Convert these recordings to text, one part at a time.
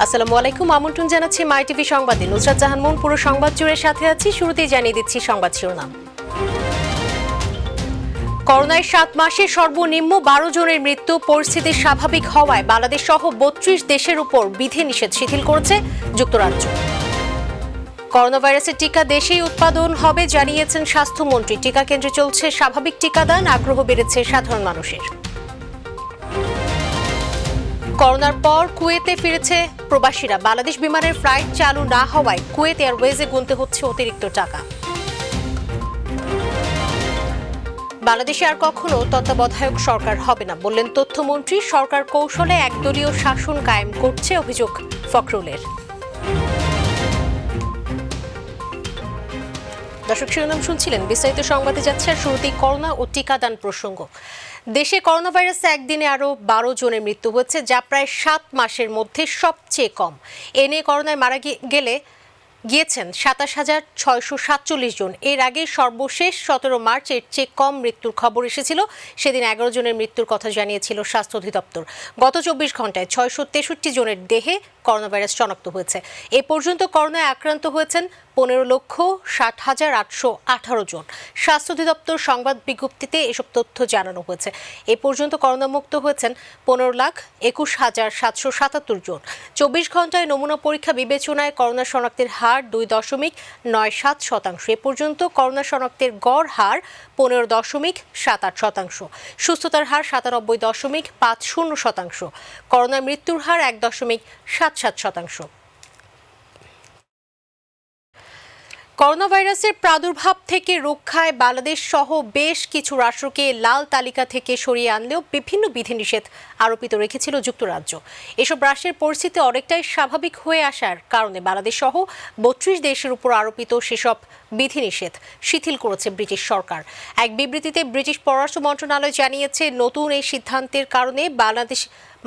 আসসালামু আলাইকুম, আমন্ত্রণ জানাচ্ছি মাই টিভি সংবাদে। নুসরাত জাহান মুন পুরো সংবাদ জুড়ে সাথে আছি। শুরুতেই জানিয়ে দিচ্ছি সংবাদ শিরোনাম। করোনায় 7 মাসে সর্বনিম্ন 12 জনের মৃত্যু। পরিস্থিতি স্বাভাবিক হওয়ায় বাংলাদেশ সহ 32 দেশের উপর বিধিনিষেধ শিথিল করেছে যুক্তরাজ্য। করোনা ভাইরাসের টিকা দেশেই উৎপাদন হবে জানিয়েছেন স্বাস্থ্যমন্ত্রী। টিকা কেন্দ্রে চলছে স্বাভাবিক টিকাদান, আগ্রহ বেড়েছে সাধারণ মানুষের। করোনার পর কুয়েতে ফিরেছে প্রবাসীরা। বাংলাদেশ বিমানের ফ্লাইট চালু না হওয়ায় কুয়েত এয়ারওয়েজে গুনতে হচ্ছে অতিরিক্ত টাকা। বাংলাদেশে আর কখনো তত্ত্বাবধায়ক সরকার হবে না বললেন তথ্যমন্ত্রী। সরকার কৌশলে একদলীয় শাসন কায়েম করছে, অভিযোগ ফখরুলের। দর্শক, শিরোনাম শুনছিলেন, বিস্তারিত সংবাদে যাচ্ছে। আর শুরুতেই করোনা ও টিকাদান প্রসঙ্গ। দেশে করোনা ভাইরাসে একদিনে আরও 12 জনের মৃত্যু হয়েছে, যা প্রায় 7 মাসের মধ্যে সবচেয়ে কম। এ নিয়ে করোনায় মারা গিয়েছেন 27,647 জন। এর আগে সর্বশেষ 17 মার্চ এর চেয়ে কম মৃত্যুর খবর এসেছিল। সেদিন 11 জনের মৃত্যুর কথা জানিয়েছিল স্বাস্থ্য অধিদপ্তর। গত 24 ঘন্টায় 663 জনের দেহে করোনা ভাইরাস শনাক্ত হয়েছে। এ পর্যন্ত করোনায় আক্রান্ত হয়েছেন 15,60,818 জন। স্বাস্থ্য অধিদপ্তর সংবাদ বিজ্ঞপ্তিতে এসব তথ্য জানানো হয়েছে। এ পর্যন্ত করোনামুক্ত হয়েছেন 15,21,777 জন। 24 ঘন্টায় নমুনা পরীক্ষা বিবেচনায় করোনা শনাক্তের হার 2.97%। এ পর্যন্ত করোনা শনাক্তের গড় হার 15.78%। সুস্থতার হার 97.50%। করোনার মৃত্যুর হার 1.77%। করোনা ভাইরাসের প্রাদুর্ভাব থেকে রক্ষায় বাংলাদেশ সহ বেশ কিছু রাষ্ট্রকে লাল তালিকা থেকে সরিয়ে আনলেও বিভিন্ন বিধিনিষেধ আরোপিত রেখেছিল যুক্তরাজ্য। এসব রাষ্ট্রের পরিস্থিতি অনেকটাই স্বাভাবিক হয়ে আসার কারণে বাংলাদেশ সহ 32 দেশের উপর আরোপিত সেসব বিধিনিষেধ শিথিল করেছে ব্রিটিশ সরকার। এক বিবৃতিতে ব্রিটিশ পররাষ্ট্র মন্ত্রণালয় জানিয়েছে, নতুন এই সিদ্ধান্তের কারণে বাংলাদেশ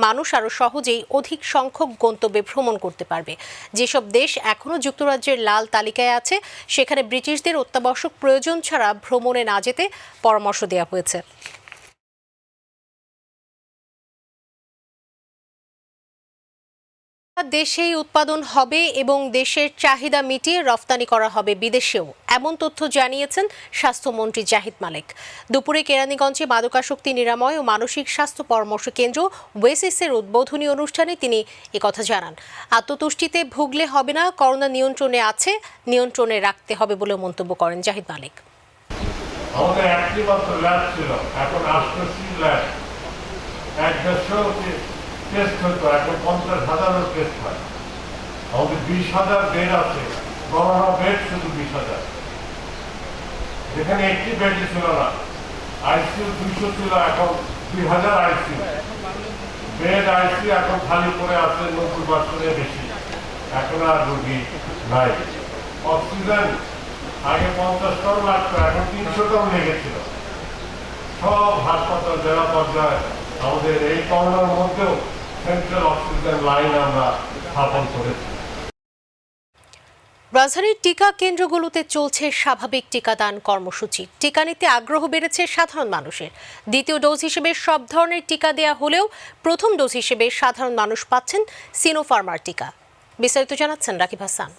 মানুষ আরও সহজেই অধিক সংখ্যক গন্তব্যে ভ্রমণ করতে পারবে। যেসব দেশ এখনও যুক্তরাজ্যের লাল তালিকায় আছে, সেখানে ব্রিটিশদের অত্যাবশ্যক প্রয়োজন ছাড়া ভ্রমণে না যেতে পরামর্শ দেওয়া হয়েছে। দেশেই উৎপাদন হবে এবং দেশের চাহিদা মিটিয়ে রফতানি করা হবে বিদেশেও, এমন তথ্য জানিয়েছেন স্বাস্থ্যমন্ত্রী জাহিদ মালেক। দুপুরে কেরানীগঞ্জে মাদকাসক্তি নিরাময় ও মানসিক স্বাস্থ্য পরামর্শ কেন্দ্র ওয়েসিসের উদ্বোধনী অনুষ্ঠানে তিনি একথা জানান। আত্মতুষ্টিতে ভুগলে হবে না, করোনা নিয়ন্ত্রণে আছে, নিয়ন্ত্রণে রাখতে হবে বলে মন্তব্য করেন জাহিদ মালেক। আমাদের একটি মাত্র ল্যাব ছিল, এখন 88 ল্যাব, 150 টেস্ট হতো, এখন 50,000 টেস্ট হয়। আমাদের 20,000 বেড আছে, করোনা বেড শুধু 20,000। যেখানে একটি বেড ছিল না, আইসিইউ 200 ছিল, এখন 2,000 আইসিইউ বেড। আইসিইউ এখন খালি করে আছে 90% বেশি, এখন আর রোগী নাই। অক্সিজেন আগে 50 টন লাগতো, এখন 300 টন লেগেছিল। সব হাসপাতাল জেলা পর্যায়ে আমাদের এই করোনার মধ্যেও সেন্ট্রাল অক্সিজেন লাইন আমরা স্থাপন করেছি। রাজধানীর টিকা কেন্দ্রগুলোতে চলছে স্বাভাবিক টিকাদান কর্মসূচি। টিকা নিতে আগ্রহ বেড়েছে সাধারণ মানুষের। দ্বিতীয় ডোজ হিসেবে সব ধরনের টিকা দেয়া হলেও প্রথম ডোজ হিসেবে সাধারণ মানুষ পাচ্ছেন সিনোফার্মার টিকা। বিস্তারিত জানাচ্ছেন রাকিব হাসান।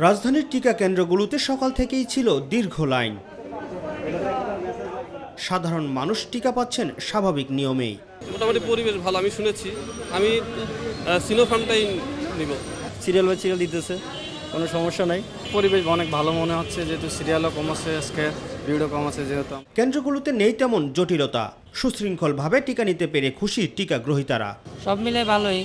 রাজধানীর টিকা কেন্দ্রগুলোতে সকাল থেকেই ছিল দীর্ঘ লাইন। সাধারণ মানুষ টিকা পাচ্ছেন স্বাভাবিক নিয়মেই। মোটামুটি পরিবেশ ভালো, আমি শুনেছি। আমি সিনোফার্মটাই নিব। সিরিয়াল বাই সিরিয়াল দিতেছে, কোনো সমস্যা নাই। পরিবেশ অনেক ভালো মনে হচ্ছে, যেহেতু সিরিয়ালও কম আছে, আজকে ভিড়ও কম আছে। যেহেতু কেন্দ্রগুলোতে নেই তেমন জটিলতা, সুশৃঙ্খলভাবে টিকা নিতে পেরে খুশি টিকা গ্রহীতারা। সব মিলে ভালোই,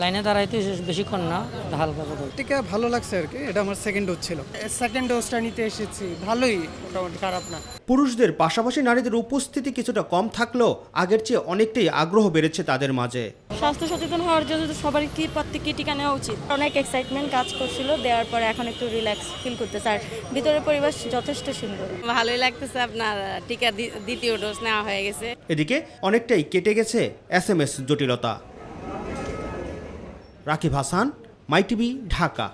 লাইনে দাঁড়াইতে বেশিক্ষণ না, হালকা কথা। টিকা ভালো লাগছে আর কি। এটা আমার সেকেন্ড ডোজ ছিল, সেকেন্ড ডোজটা নিতে এসেছি, ভালোই, মোটামুটি খারাপ না। পুরুষদের পাশাপাশি নারীদের উপস্থিতি কিছুটা কম থাকলেও আগের চেয়ে অনেকটাই আগ্রহ বেড়েছে তাদের মাঝে। স্বাস্থ্য সচেতন হওয়ার জন্য সবারই প্রত্যেককে টিকা নেওয়া উচিত। অনেক এক্সাইটমেন্ট কাজ করছিল, দেওয়ার পরে এখন একটু রিল্যাক্স ফিল করতেছে। আর ভিতরের পরিবেশ যথেষ্ট সুন্দর, ভালোই লাগতেছে। আপনার টিকা দ্বিতীয় ডোজ নেওয়া হয়ে গেছে। এদিকে অনেকটাই কেটে গেছে SMS জটিলতা। রাকিব হাসান, মাই টিভি, ঢাকা।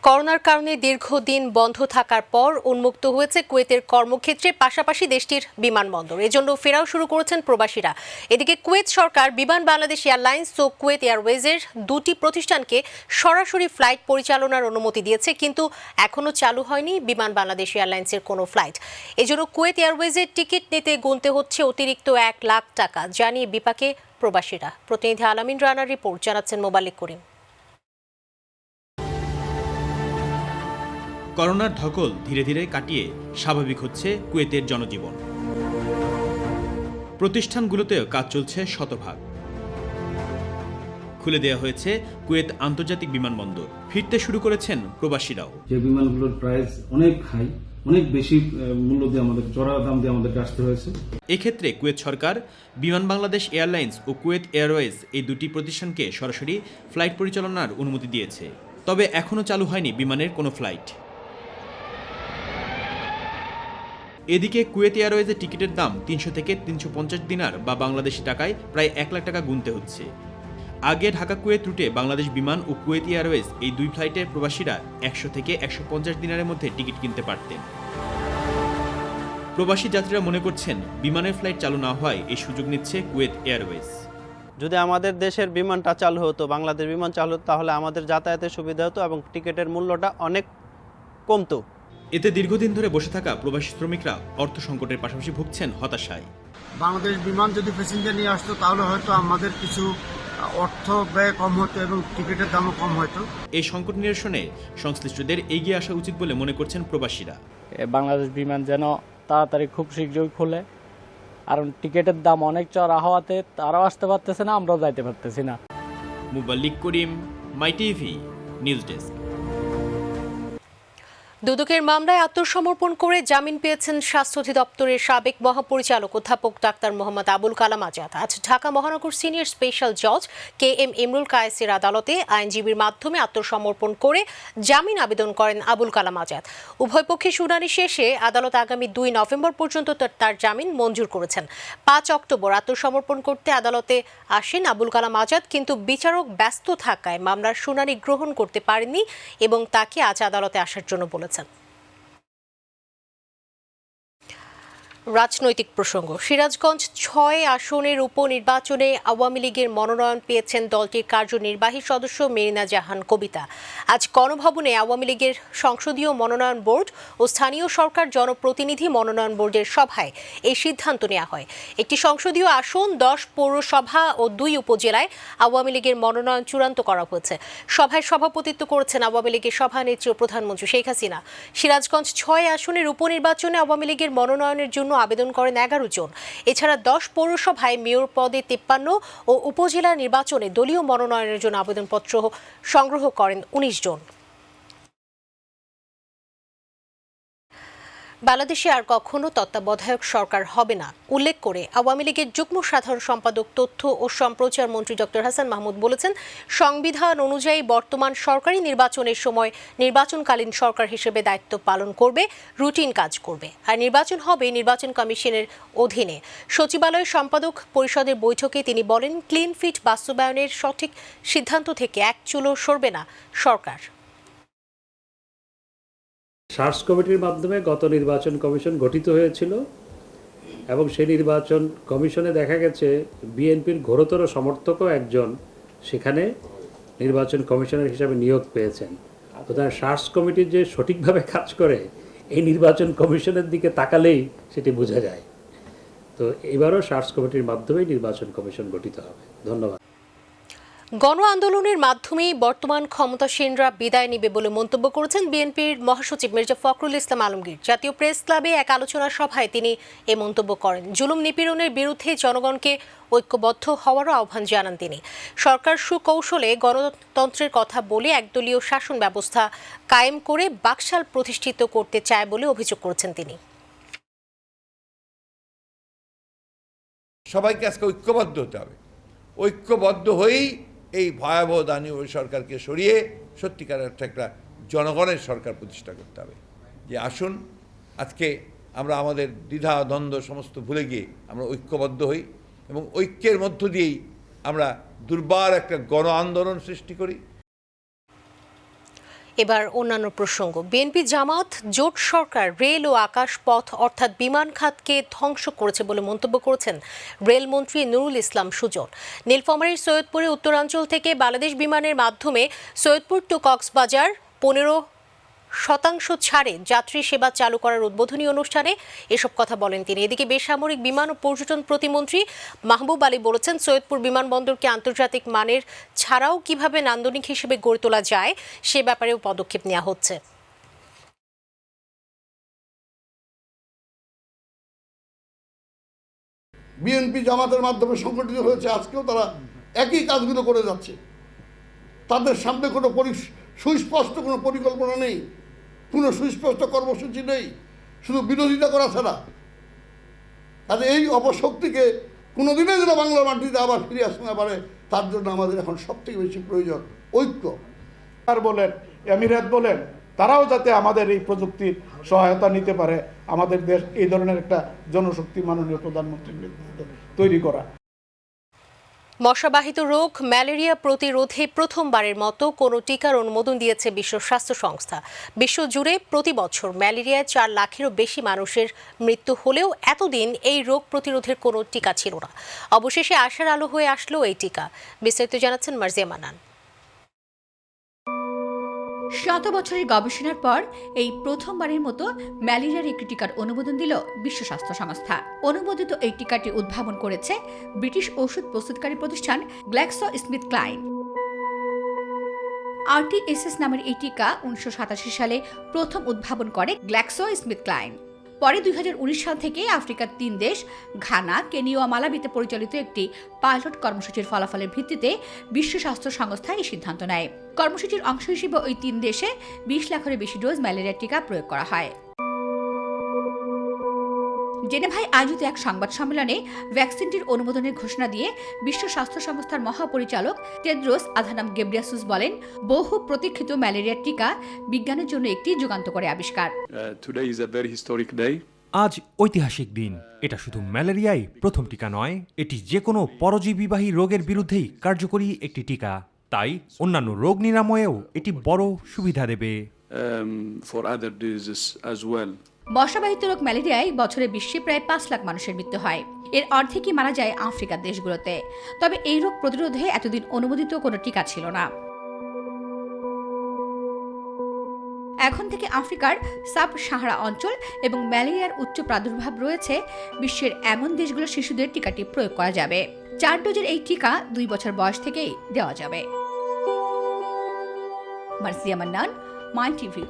করোনার কারণে দীর্ঘদিন বন্ধ থাকার পর উন্মুক্ত হয়েছে কুয়েতের কর্মক্ষেত্রে, পাশাপাশি দেশটির বিমানবন্দর। এজন্য ফেরাও শুরু করেছেন প্রবাসীরা। এদিকে কুয়েত সরকার বিমান বাংলাদেশ এয়ারলাইন্স ও কুয়েত এয়ারওয়েজের দুটি প্রতিষ্ঠানকে সরাসরি ফ্লাইট পরিচালনার অনুমতি দিয়েছে, কিন্তু এখনও চালু হয়নি বিমান বাংলাদেশ এয়ারলাইন্সের কোনো ফ্লাইট। এজন্য কুয়েত এয়ারওয়েজের টিকিট নিতে গুনতে হচ্ছে অতিরিক্ত 1 লাখ টাকা, জানিয়ে বিপাকে প্রবাসীরা। প্রতিনিধি আলামিন রানার রিপোর্ট, জানাচ্ছেন মোবাল্লিক করিম। করোনার ধকল ধীরে ধীরে কাটিয়ে স্বাভাবিক হচ্ছে কুয়েতের জনজীবন। প্রতিষ্ঠানগুলোতেও কাজ চলছে শতভাগ। খুলে দেওয়া হয়েছে কুয়েত আন্তর্জাতিক বিমানবন্দর। ফিরতে শুরু করেছেন প্রবাসীরাও। যে বিমানগুলোর প্রাইস অনেক হাই, অনেক বেশি মূল্য দিয়ে আমাদের চড়া দাম দিয়ে আমাদেরকে আসতে হয়েছে। এক্ষেত্রে কুয়েত সরকার বিমান বাংলাদেশ এয়ারলাইন্স ও কুয়েত এয়ারওয়েজ এই দুটি প্রতিষ্ঠানকে সরাসরি ফ্লাইট পরিচালনার অনুমতি দিয়েছে। তবে এখনও চালু হয়নি বিমানের কোনো ফ্লাইট। এদিকে কুয়েত এয়ারওয়েজের টিকিটের দাম 300 থেকে 350 দিনার বা বাংলাদেশি টাকায় প্রায় 1 লাখ টাকা গুনতে হচ্ছে। আগে ঢাকা কুয়েত রুটে বাংলাদেশ বিমান ও কুয়েত এয়ারওয়েজ এই দুই ফ্লাইটের প্রবাসীরা 100 থেকে 150 দিনারের মধ্যে টিকিট কিনতে পারতেন। প্রবাসী যাত্রীরা মনে করছেন বিমানের ফ্লাইট চালু না হওয়ায় এই সুযোগ নিচ্ছে কুয়েত এয়ারওয়েজ। যদি আমাদের দেশের বিমানটা চালু হতো, বাংলাদেশ বিমান চালু হতো, তাহলে আমাদের যাতায়াতের সুবিধা হতো এবং টিকিটের মূল্যটা অনেক কমতো। এতে দীর্ঘদিন ধরে বসে থাকা প্রবাসী শ্রমিকরা অর্থ সংকটের পাশাপাশি ভুগছেন হতাশায়। বাংলাদেশ বিমান যদি প্যাসেঞ্জার নিয়ে আসতো তাহলে হয়তো আমাদের কিছু অর্থ ব্যয় কম হতো এবং টিকিটের দামও কম হতো। এই সংকট নিরসনে সংশ্লিষ্টদের এগিয়ে আসা উচিত বলে মনে করছেন প্রবাসীরা। বাংলাদেশ বিমান যেন তাড়াতাড়ি খুব শীঘ্রই খোলে, কারণ টিকিটের দাম অনেক চড়া হওয়াতে তারাও আসতে পারতেছে না, আমরাও যাইতে পারতেছি না। মোবাল্লিক করিম, মাই টিভি নিউজ ডেস্ক। দুদকের মামলায় আত্মসমর্পণ করে জামিন পেয়েছেন স্বাস্থ্য অধিদপ্তরের সাবেক মহাপরিচালক অধ্যাপক ডাক্তার মোহাম্মদ আবুল কালাম আজাদ। আজ ঢাকা মহানগর সিনিয়র স্পেশাল জজ KM ইমরুল কায়েসের আদালতে আইনজীবীর মাধ্যমে আত্মসমর্পণ করে জামিন আবেদন করেন আবুল কালাম আজাদ। উভয় পক্ষে শুনানি শেষে আদালত আগামী 2 নভেম্বর পর্যন্ত তার জামিন মঞ্জুর করেছেন। 5 অক্টোবর আত্মসমর্পণ করতে আদালতে আসেন আবুল কালাম আজাদ, কিন্তু বিচারক ব্যস্ত থাকায় মামলার শুনানি গ্রহণ করতে পারেননি এবং তাকে আজ আদালতে আসার জন্য বলেছেন। রাজনৈতিক প্রসঙ্গ। সিরাজগঞ্জ 6 আসনের উপনির্বাচনে আওয়ামী লীগের মনোনয়ন পেয়েছেন দলটির কার্যনির্বাহী সদস্য মেরিনা জাহান কবিতা। আজ গণভবনে আওয়ামী লীগের সংসদীয় মনোনয়ন বোর্ড ও স্থানীয় সরকার জনপ্রতিনিধি মনোনয়ন বোর্ডের সভায় এই সিদ্ধান্ত নেওয়া হয়। একটি সংসদীয় আসন, 10 পৌরসভা ও 2 উপজেলায় আওয়ামী লীগের মনোনয়ন চূড়ান্ত করা হয়েছে। সভায় সভাপতিত্ব করেছেন আওয়ামী লীগের সভানেত্রী ও প্রধানমন্ত্রী শেখ হাসিনা। সিরাজগঞ্জ 6 আসনের উপনির্বাচনে আওয়ামী লীগের মনোনয়নের জন্য আবেদন করেন 11 জন। এছাড়া 10 পৌরসভায় মেয়র পদে 53 ও উপজেলা নির্বাচনে দলীয় মনোনয়নের জন্য আবেদনপত্র সংগ্রহ করেন 19 জন। বাংলাদেশে আর কখনো তত্ত্বাবধায়ক সরকার হবে না উল্লেখ করে আওয়ামী লীগের যুগ্ম সাধারণ সম্পাদক তথ্য ও সম্প্রচার মন্ত্রী ডক্টর হাসান মাহমুদ বলেছেন, সংবিধান অনুযায়ী বর্তমান সরকারি নির্বাচনের সময় নির্বাচনকালীন সরকার হিসেবে দায়িত্ব পালন করবে, রুটিন কাজ করবে, আর নির্বাচন হবে নির্বাচন কমিশনের অধীনে। সচিবালয় সম্পাদক পরিষদের বৈঠকে তিনি বলেন, ক্লিন ফিট বাস্তবায়নের সঠিক সিদ্ধান্ত থেকে এক চুলও সরবে না সরকার। সার্চ কমিটির মাধ্যমে গত নির্বাচন কমিশন গঠিত হয়েছিল এবং সেই নির্বাচন কমিশনে দেখা গেছে বিএনপির ঘোরতর সমর্থকও একজন সেখানে নির্বাচন কমিশনার হিসাবে নিয়োগ পেয়েছেন। সুতরাং সার্চ কমিটি যে সঠিকভাবে কাজ করে এই নির্বাচন কমিশনের দিকে তাকালেই সেটি বোঝা যায়। তো এবারও সার্চ কমিটির মাধ্যমেই নির্বাচন কমিশন গঠিত হবে। ধন্যবাদ। গণ আন্দোলনের মাধ্যমেই বর্তমান ক্ষমতাসীনরা বিদায় নেবে বলে মন্তব্য করেছেন বিএনপির মহাসচিব মির্জা ফখরুল ইসলাম আলমগীর। জাতীয় প্রেস ক্লাবে এক আলোচনা সভায় তিনি এ মন্তব্য করেন। জুলুম নিপীড়নের বিরুদ্ধে জনগণকে ঐক্যবদ্ধ হওয়ারও আহ্বান জানান তিনি। সরকার সুকৌশলে গণতন্ত্রের কথা বলে একদলীয় শাসন ব্যবস্থা কায়েম করে বাকশাল প্রতিষ্ঠিত করতে চায় বলে অভিযোগ করেছেন তিনি। সবাইকে আজকে ঐক্যবদ্ধ হতে হবে। ঐক্যবদ্ধ হয়েই এই ভয়াবহ দানীয় সরকারকে সরিয়ে সত্যিকারের একটা জনগণের সরকার প্রতিষ্ঠা করতে হবে। যে আসুন আজকে আমরা আমাদের দ্বিধা দ্বন্দ্ব সমস্ত ভুলে গিয়ে আমরা ঐক্যবদ্ধ হই এবং ঐক্যের মধ্য দিয়েই আমরা দুর্বার একটা গণ আন্দোলন সৃষ্টি করি। এবার অন্যান্য প্রসঙ্গ। বিএনপি জামাত জোট সরকার রেল ও আকাশপথ অর্থাৎ বিমান খাতকে ধ্বংস করেছে বলে মন্তব্য করেছেন রেলমন্ত্রী নুরুল ইসলাম সুজন। নীলফামারীর সৈয়দপুরে উত্তরাঞ্চল থেকে বাংলাদেশ বিমানের মাধ্যমে সৈয়দপুর টু কক্সবাজার 15% ছাড়ে যাত্রী সেবা চালু করার উদ্বোধনী অনুষ্ঠানে এসব কথা বলেন তিনি। এদিকে বেসামরিক বিমান ও পর্যটন প্রতিমন্ত্রী মাহবুব আলী বলেছেন, সৈয়দপুর বিমানবন্দরকে আন্তর্জাতিক মানের ছাড়াও কিভাবে নান্দনিক হিসেবে গড়ে তোলা যায় সে ব্যাপারেও পদক্ষেপ নেওয়া হচ্ছে। বিএনপি জামাতের মাধ্যমে সংগঠিত হয়েছে, আজকেও তারা একই কাজগুলো করে যাচ্ছে। তাদের সামনে কোনো সুস্পষ্ট কোনো পরিকল্পনা নেই, কোনো সুস্পষ্ট কর্মসূচি নেই, শুধু বিরোধিতা করা ছাড়া। আর এই অপশক্তিকে কোনোদিনই যেন বাংলার মাটিতে আবার ফিরে আসতে না পারে, তার জন্য আমাদের এখন সবথেকে বেশি প্রয়োজন ঐক্য। আর বলেন, এমিরাত বলেন, তারাও যাতে আমাদের এই প্রযুক্তির সহায়তা নিতে পারে, আমাদের দেশ এই ধরনের একটা জনশক্তি মাননীয় প্রধানমন্ত্রীর নেতৃত্বে তৈরি করা। মশাবাহিত রোগ ম্যালেরিয়া প্রতিরোধে প্রথমবারের মতো কোনো টিকার অনুমোদন দিয়েছে বিশ্ব স্বাস্থ্য সংস্থা। বিশ্বজুড়ে প্রতি বছর ম্যালেরিয়ায় 4 লাখেরও বেশি মানুষের মৃত্যু হলেও এতদিন এই রোগ প্রতিরোধের কোনো টিকা ছিল না। অবশেষে আশার আলো হয়ে আসলো এই টিকা। বিস্তারিত জানাচ্ছেন মার্জিয়া মান্নান। 7 বছরের গবেষণার পর এই প্রথমবারের মতো ম্যালেরিয়ার একটি টিকার অনুমোদন দিল বিশ্ব স্বাস্থ্য সংস্থা। অনুমোদিত এই টিকাটি উদ্ভাবন করেছে ব্রিটিশ ওষুধ প্রস্তুতকারী প্রতিষ্ঠান গ্ল্যাক্সোস্মিথক্লাইন। RTSS নামের এই টিকা 1987 সালে প্রথম উদ্ভাবন করে গ্ল্যাক্সোস্মিথক্লাইন। পরে 2019 সাল থেকে আফ্রিকার 3 দেশ ঘানা, কেনিয়া ও মালাবিতে পরিচালিত একটি পাইলট কর্মসূচির ফলাফলের ভিত্তিতে বিশ্ব স্বাস্থ্য সংস্থা এই সিদ্ধান্ত নেয়। কর্মসূচির অংশ হিসেবে ওই 3 দেশে 20 লাখের বেশি ডোজ ম্যালেরিয়া টিকা প্রয়োগ করা হয়। জেনেভায় আয়োজিত এক সংবাদ সম্মেলনে ভ্যাকসিনটির অনুমোদনের ঘোষণা দিয়ে বিশ্ব স্বাস্থ্য সংস্থার মহাপরিচালক টেড্রোস আধানাম গেব্রিয়াসুস বলেন, বহু প্রতীক্ষিত ম্যালেরিয়ার টিকা বিজ্ঞানের জন্য একটি যুগান্তকারী আবিষ্কার। আজ ঐতিহাসিক দিন। এটা শুধু ম্যালেরিয়ায় প্রথম টিকা নয়, এটি যে কোনো পরজীবীবাহী রোগের বিরুদ্ধেই কার্যকরী একটি টিকা। তাই অন্যান্য রোগ নিরাময়েও এটি বড় সুবিধা দেবে। মশাবাহিত রোগ ম্যালেরিয়ায় বছরে বিশ্বে প্রায় 5 লাখ মানুষের মৃত্যু হয়। এর অর্ধেকই মারা যায় আফ্রিকার দেশগুলোতে। তবে এই রোগ প্রতিরোধে এতদিন অনুমোদিত কোনো টিকা ছিল না। এখন থেকে আফ্রিকার সাব সাহারা অঞ্চল এবং ম্যালেরিয়ার উচ্চ প্রাদুর্ভাব রয়েছে বিশ্বের এমন দেশগুলোর শিশুদের টিকাটি প্রয়োগ করা যাবে। 4 ডোজের এই টিকা 2 বছর বয়স থেকেই দেওয়া যাবে। মার্জিয়া মান্নান, মাই টিভি।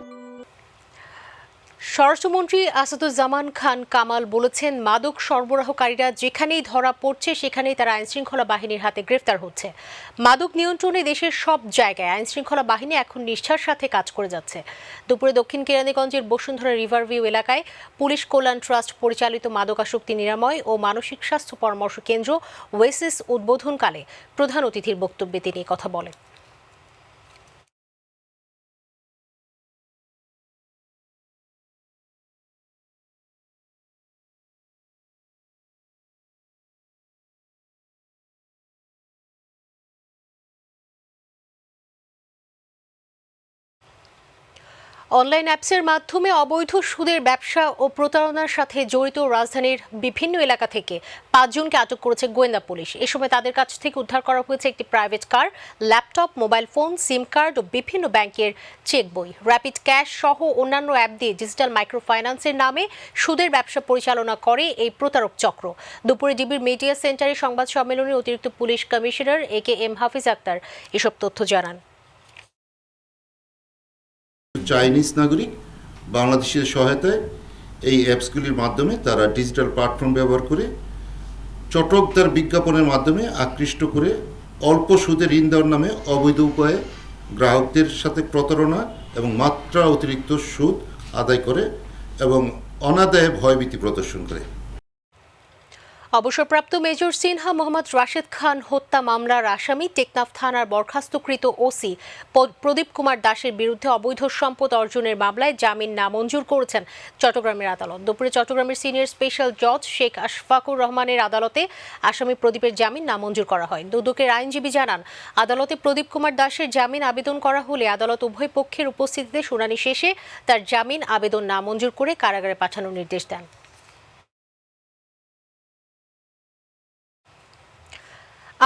স্বরাষ্ট্রমন্ত্রী আসাদুজ্জামান খান কামাল বলেছেন, মাদক সরবরাহকারীরা যেখানেই ধরা পড়ছে সেখানেই তারা আইনশৃঙ্খলা বাহিনীর হাতে গ্রেফতার হচ্ছে। মাদক নিয়ন্ত্রণে দেশের সব জায়গায় আইনশৃঙ্খলা বাহিনী এখন নিষ্ঠার সাথে কাজ করে যাচ্ছে। দুপুরে দক্ষিণ কেরানীগঞ্জের বসুন্ধরা রিভারভিউ এলাকায় পুলিশ কল্যাণ ট্রাস্ট পরিচালিত মাদকাসক্তি নিরাময় ও মানসিক স্বাস্থ্য পরামর্শ কেন্দ্র ওয়েসিস উদ্বোধনকালে প্রধান অতিথির বক্তব্যে তিনি কথা বলেন। অনলাইন অ্যাপসের মাধ্যমে অবৈধ সুদের ব্যবসা ও প্রতারণার সাথে জড়িত রাজধানীর বিভিন্ন এলাকা থেকে 5 জনকে আটক করেছে গোয়েন্দা পুলিশ। এ সময় তাদের কাছ থেকে উদ্ধার করা হয়েছে একটি private car, laptop, mobile phone, SIM card ও বিভিন্ন ব্যাংকের চেক বই। র্যাপিড ক্যাশ সহ অন্যান্য অ্যাপ দিয়ে ডিজিটাল মাইক্রো ফাইন্যান্সের নামে সুদের ব্যবসা পরিচালনা করে এই প্রতারক চক্র। দুপুরে ডিবির মিডিয়া সেন্টারে সংবাদ সম্মেলনে অতিরিক্ত পুলিশ কমিশনার AKM হাফিজ আক্তার এসব তথ্য জানান। চাইনিজ নাগরিক বাংলাদেশের সহায়তায় এই অ্যাপসগুলির মাধ্যমে তারা ডিজিটাল প্ল্যাটফর্ম ব্যবহার করে চটকদার বিজ্ঞাপনের মাধ্যমে আকৃষ্ট করে অল্প সুদে ঋণ দেওয়ার নামে অবৈধ উপায়ে গ্রাহকদের সাথে প্রতারণা এবং মাত্রা অতিরিক্ত সুদ আদায় করে এবং অনাদায়ে ভয়ভীতি প্রদর্শন করে। অবসরপ্রাপ্ত মেজর সিনহা মোহাম্মদ রাশেদ খান হত্যা মামলার আসামি টেকনাফ থানার বরখাস্তকৃত ওসি প্রদীপ কুমার দাসের বিরুদ্ধে অবৈধ সম্পদ অর্জনের মামলায় জামিন নামঞ্জুর করেছেন চট্টগ্রামের আদালত। দুপুরে চট্টগ্রামের সিনিয়র স্পেশাল জজ শেখ আশফাকুর রহমানের আদালতে আসামি প্রদীপের জামিন নামঞ্জুর করা হয়। দুদকের আইনজীবী জানান, আদালতে প্রদীপ কুমার দাসের জামিন আবেদন করা হলে আদালত উভয় পক্ষের উপস্থিতিতে শুনানি শেষে তার জামিন আবেদন নামঞ্জুর করে কারাগারে পাঠানোর নির্দেশ দেন।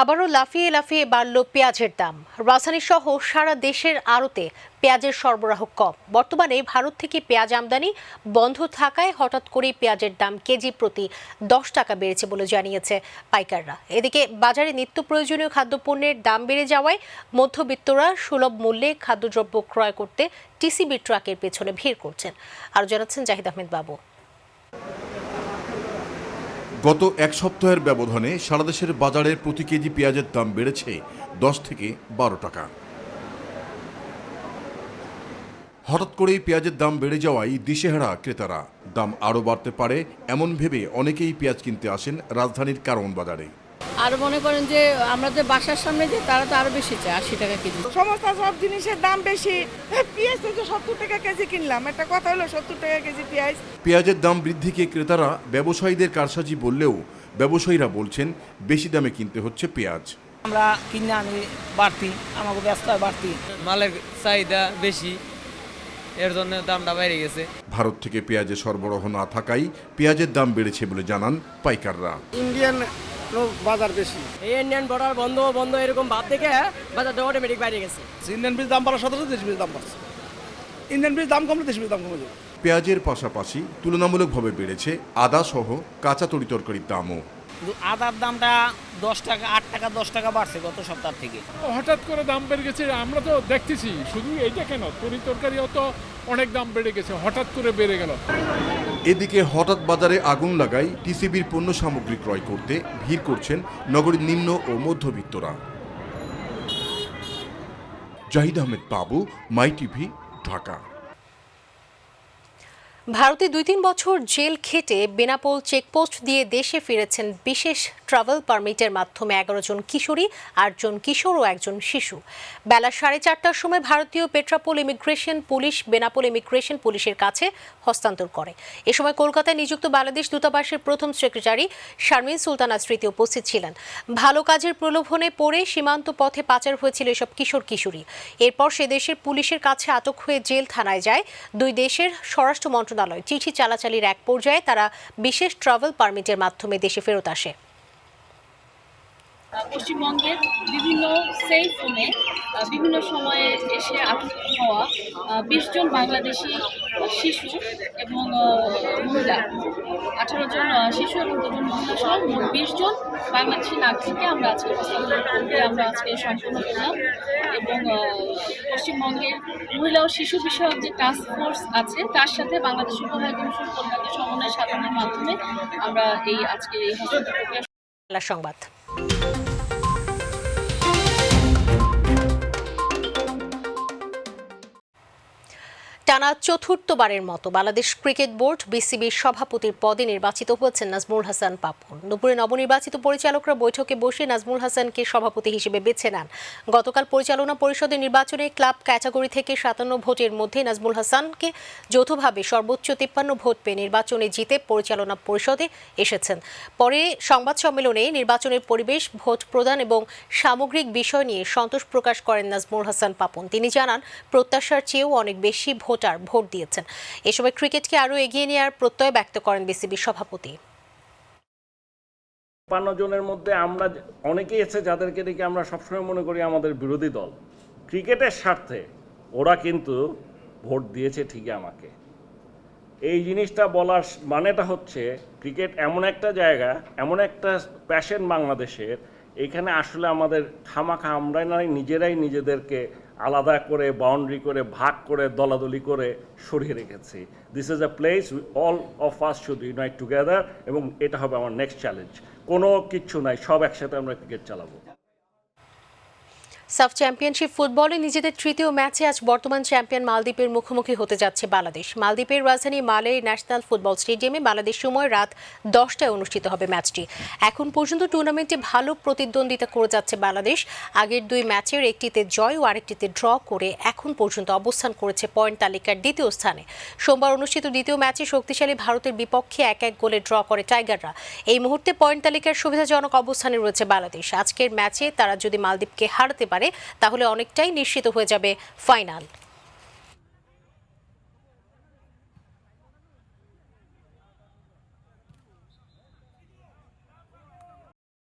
আবারও লাফিয়ে লাফিয়ে বাড়ল পেঁয়াজের দাম। রাজধানী সহ সারা দেশের আড়তে পেঁয়াজের সরবরাহ কম। বর্তমানে ভারত থেকে পেঁয়াজ আমদানি বন্ধ থাকায় হঠাৎ করেই পেঁয়াজের দাম কেজি প্রতি 10 টাকা বেড়েছে বলে জানিয়েছে পাইকাররা। এদিকে বাজারে নিত্য প্রয়োজনীয় খাদ্যপণ্যের দাম বেড়ে যাওয়ায় মধ্যবিত্তরা সুলভ মূল্যে খাদ্যদ্রব্য ক্রয় করতে টিসিবি ট্রাকের পেছনে ভিড় করছেন। আরও জানাচ্ছেন জাহিদ আহমেদ বাবু। গত এক সপ্তাহের ব্যবধানে সারা দেশের বাজারে প্রতি কেজি পেঁয়াজের দাম বেড়েছে 10 থেকে 12 টাকা। হঠাৎ করেই পেঁয়াজের দাম বেড়ে যাওয়ায় দিশেহারা ক্রেতারা। দাম আরও বাড়তে পারে এমন ভেবে অনেকেই পেঁয়াজ কিনতে আসেন রাজধানীর কারওয়ান বাজারে। আর মনে করেন যে আমরা যে বাসার সামনে যে তারা তো আরো বেশি চায়, 80 টাকা কেজি। সমস্ত সব জিনিসের দাম বেশি। পেঁয়াজ তো 70 টাকা কেজি কিনলাম, একটা কথা হলো 70 টাকা কেজি পেঁয়াজ। পেঁয়াজের দাম বৃদ্ধিকে ক্রেতারা ব্যবসায়ীদের কারসাজি বললেও ব্যবসায়ীরা বলছেন বেশি দামে কিনতে হচ্ছে পেঁয়াজ। আমরা কিনে আনি বাড়তি, আমাকে ব্যস্ত বাড়তি, মালের চাহিদা বেশি, এর জন্য দামটা বেড়ে গেছে। ভারত থেকে পেঁয়াজের সরবরাহ না থাকায় পেঁয়াজের দাম বেড়েছে বলে জানান পাইকাররা। ইন্ডিয়ান বাজার বেশি, এই ইন্ডিয়ান বর্ডার বন্ধ এরকম ভাব দেখে বাজারটা অটোমেটিক বাইরে গেছে। ইন্ডিয়ান বীজ দাম বাড়ার সাথে সাথে দেশি বীজ দাম বাড়ছে। ইন্ডিয়ান বীজ দাম কমলে দেশি বীজ দাম কমে যাবে। পেঁয়াজের পাশাপাশি তুলনামূলকভাবে বেড়েছে আদা সহ কাঁচা তরিতরকারির দামও। আদার দামটা 10 টাকা 8 টাকা 10 টাকা বাড়ছে গত সপ্তাহ থেকে। হঠাৎ করে দাম বেড়ে গেছে, আমরা তো দেখতেছি। শুধু এইটা কেন, তরিতরকারিও তো অনেক দাম বেড়ে গেছে, হঠাৎ করে বেড়ে গেল। এদিকে হঠাৎ বাজারে আগুন লাগায় টিসিবির পণ্য সামগ্রী ক্রয় করতে ভিড় করছেন নগরীর নিম্ন ও মধ্যবিত্তরা। জাহিদ আহমেদ বাবু, মাই টিভি, ঢাকা। ভারতে 2-3 বছর জেল খেটে বেনাপোল চেকপোস্ট দিয়ে দেশে ফিরেছেন বিশেষ ট্রাভেল পারমিটের মাধ্যমে 11 জন কিশোরী, 8 জন কিশোর ও 1 জন শিশু। বেলা 4:30টার সময় ভারতীয় Petrapole immigration police Benapole immigration পুলিশের কাছে হস্তান্তর করে। এ সময় কলকাতায় নিযুক্ত বাংলাদেশ দূতাবাসের প্রথম সেক্রেটারি শারমিন সুলতানা স্মৃতি উপস্থিত ছিলেন। ভালো কাজের প্রলোভনে পড়ে সীমান্ত পথে পাচার হয়েছিল এসব কিশোর কিশোরী। এরপর সে দেশের পুলিশের কাছে আটক হয়ে জেল থানায় যায়। দুই দেশের স্বরাষ্ট্র মন্ত্রণালয় চিঠি চালাচালির এক পর্যায়ে তারা বিশেষ ট্রাভেল পারমিটের মাধ্যমে দেশে ফেরত আসে। পশ্চিমবঙ্গের বিভিন্ন সেফ হোমে বিভিন্ন সময়ে এসে আটক হওয়া 20 জন বাংলাদেশি শিশু এবং মহিলা, 18 জন শিশু এবং 2 জন মহিলা সহ মোট 20 জন বাংলাদেশি নাগরিককে আমরা আজকে সম্পন্ন করলাম। এবং পশ্চিমবঙ্গের মহিলা ও শিশু বিষয়ক যে টাস্ক ফোর্স আছে তার সাথে বাংলাদেশ উপহার কমিশন কলকাতা সমন্বয় সাধনের মাধ্যমে আমরা আজকে এই হস্তান্তর প্রক্রিয়া। সংবাদ। টানা চতুর্থবারের মতো বাংলাদেশ ক্রিকেট বোর্ড বিসিবির সভাপতির পদে নির্বাচিত হয়েছেন নাজমুল হাসান পাপন। দুপুরে নবনির্বাচিত পরিচালকরা বৈঠকে বসে নাজমুল হাসানকে সভাপতি হিসেবে বেছে নেন। গতকাল পরিচালনা পরিষদের নির্বাচনে ক্লাব ক্যাটাগরি থেকে 57 ভোটের মধ্যে নাজমুল হাসানকে যৌথভাবে সর্বোচ্চ 53 ভোট পেয়ে নির্বাচনে জিতে পরিচালনা পরিষদে এসেছেন। পরে সংবাদ সম্মেলনে নির্বাচনের পরিবেশ, ভোট প্রদান এবং সামগ্রিক বিষয় নিয়ে সন্তোষ প্রকাশ করেন নাজমুল হাসান পাপন। তিনি জানান, প্রত্যাশার চেয়েও অনেক বেশি ভোট দিয়েছেন। এ সময় ক্রিকেটকে আরও এগিয়ে নেওয়ার প্রত্যয় ব্যক্ত করেন বিসিবির সভাপতি। ৫ জনের মধ্যে আমরা অনেকেই আছে যাদেরকে দেখে আমরা সবসময় মনে করি আমাদের বিরোধী দল। ক্রিকেটের স্বার্থে ওরা কিন্তু ভোট দিয়েছে ঠিকই আমাকে। এই জিনিসটা বলার মানেটা হচ্ছে ক্রিকেট এমন একটা জায়গা, এমন একটা প্যাশন বাংলাদেশের, এখানে আসলে আমাদের খামাখা আমরা নিজেরাই নিজেদেরকে আলাদা করে বাউন্ডারি করে ভাগ করে দলাদলি করে সরিয়ে রেখেছি। This is a place all of us should unite together, এবং এটা হবে আমার নেক্সট চ্যালেঞ্জ। কোনো কিচ্ছু নাই, সব একসাথে আমরা ক্রিকেট চালাবো। সাফ চ্যাম্পিয়নশিপ ফুটবলে নিজেদের তৃতীয় ম্যাচে আজ বর্তমান চ্যাম্পিয়ন মালদ্বীপের মুখোমুখি হতে যাচ্ছে বাংলাদেশ। মালদ্বীপের রাজধানী মালে ন্যাশনাল ফুটবল স্টেডিয়ামে বাংলাদেশ সময় রাত 10টায় অনুষ্ঠিত হবে ম্যাচটি। এখন পর্যন্ত টুর্নামেন্টে ভালো প্রতিদ্বন্দ্বিতা করে যাচ্ছে বাংলাদেশ। আগের 2 ম্যাচের একটিতে জয় ও আরেকটিতে ড্র করে এখন পর্যন্ত অবস্থান করেছে পয়েন্ট তালিকার দ্বিতীয় স্থানে। সোমবার অনুষ্ঠিত দ্বিতীয় ম্যাচে শক্তিশালী ভারতের বিপক্ষে 1-1 গোলে ড্র করে টাইগাররা। এই মুহূর্তে পয়েন্ট তালিকার সুবিধাজনক অবস্থানে রয়েছে বাংলাদেশ। আজকের ম্যাচে তারা যদি মালদ্বীপকে হারাতে পারে তাহলে অনেকটাই নিশ্চিত হয়ে যাবে ফাইনাল।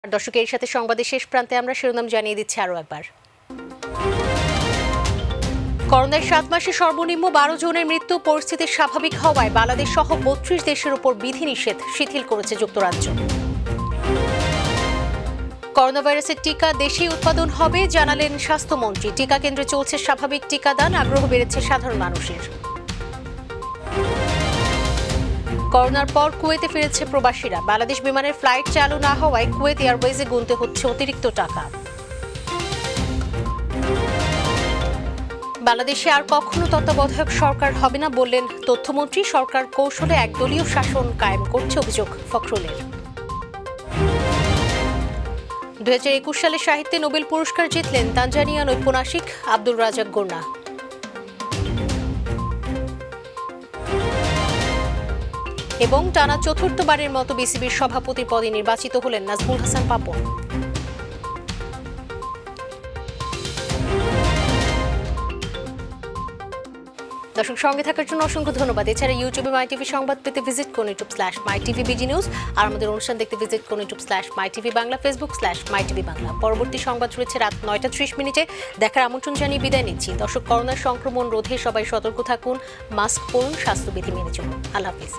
দর্শকের সাথে সংবাদের শেষ প্রান্তে আমরা শিরোনাম জানিয়ে দিচ্ছি আরও একবার। করোনায় 7 মাসে সর্বনিম্ন 12 জনের মৃত্যু। পরিস্থিতি স্বাভাবিক হওয়ায় বাংলাদেশ সহ 32 দেশের উপর বিধিনিষেধ শিথিল করেছে যুক্তরাজ্য। করোনা ভাইরাসের টিকা দেশেই উৎপাদন হবে জানালেন স্বাস্থ্যমন্ত্রী। টিকা কেন্দ্রে চলছে স্বাভাবিক টিকাদান, আগ্রহ বেড়েছে সাধারণ মানুষের। করোনার পর কুয়েতে ফিরেছে প্রবাসীরা। বাংলাদেশ বিমানের ফ্লাইট চালু না হওয়ায় কুয়েত এয়ারওয়েজে গুনতে হচ্ছে অতিরিক্ত টাকা। বাংলাদেশে আর কখনো তত্ত্বাবধায়ক সরকার হবে না বললেন তথ্যমন্ত্রী। সরকার কৌশলে একদলীয় শাসন কায়েম করছে অভিযোগ ফখরুলের। 2021 সালে সাহিত্যে নোবেল পুরস্কার জিতলেন তানজানিয়ান ঔপন্যাসিক আব্দুল রাজাক গুরনা। এবং টানা 4র্থবারের মতো বিসিবির সভাপতির পদে নির্বাচিত হলেন নাজমুল হাসান পাপন। দর্শক সঙ্গে থাকার জন্য অসংখ্য ধন্যবাদ। এছাড়া ইউটিউবে মাই টিভি সংবাদ পেতে ভিজিট করুন youtube/mytvbg নিউজ, আর আমাদের অনুষ্ঠান দেখতে ভিজিট করুন youtube/mytvবাংলা, facebook/mytvবাংলা। পরবর্তী সংবাদ রয়েছে রাত 9টা 30 দেখার আমন্ত্রণ জানিয়ে বিদায় নিচ্ছি। দর্শক, করোনার সংক্রমণ রোধে সবাই সতর্ক থাকুন, মাস্ক পরুন, স্বাস্থ্যবিধি মেনে চলুন। আল্লাহ হাফিজ।